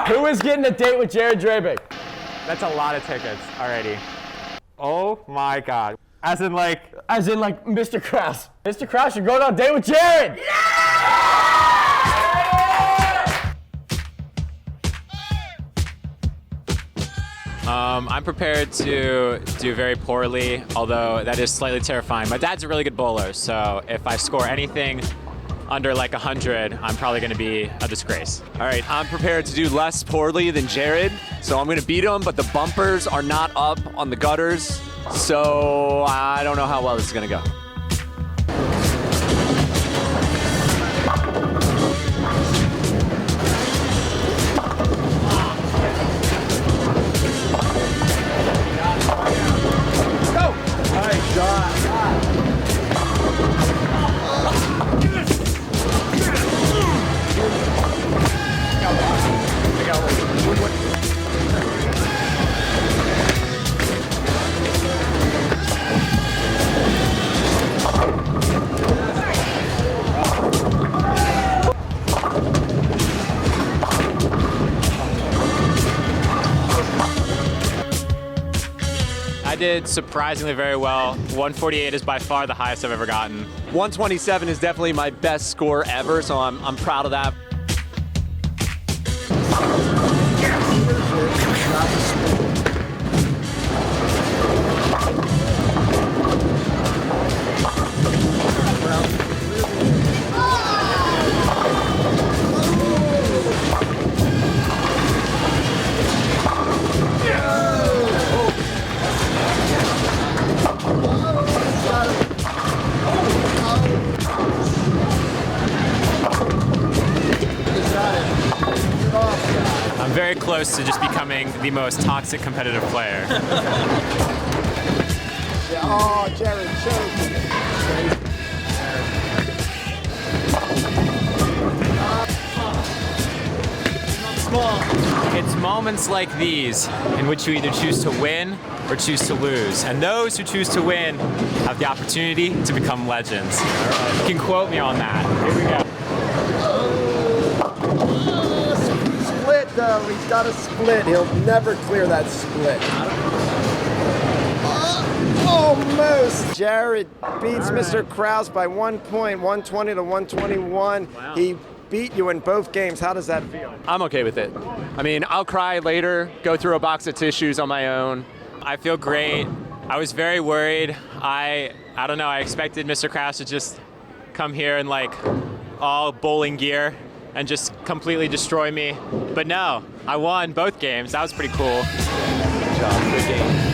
Who is getting a date with Jared Drabick? That's a lot of tickets already. Oh my God. As in like Mr. Crouse. Mr. Crouse, you're going on a date with Jared! I'm prepared to do very poorly, although that is slightly terrifying. My dad's a really good bowler, so if I score anything under like 100, I'm probably going to be a disgrace. All right, I'm prepared to do less poorly than Jared, so I'm going to beat him, but the bumpers are not up on the gutters, so I don't know how well this is going to go. I did surprisingly very well. 148 is by far the highest I've ever gotten. 127 is definitely my best score ever, so I'm proud of that. I'm very close to just becoming the most toxic competitive player. Oh, Jared, choke. It's moments like these in which you either choose to win or choose to lose. And those who choose to win have the opportunity to become legends. You can quote me on that. Here we go. Split, though. He's got a split. He'll never clear that split. Almost. Jared beats Mr. Crouse by 1 point, 120 to 121. Wow. He beat you in both games. How does that feel? I'm okay with it. I mean, I'll cry later, go through a box of tissues on my own. I feel great. I was very worried. I don't know, I expected Mr. Crouse to just come here in like all bowling gear and just completely destroy me. But no, I won both games. That was pretty cool. Good job, good game.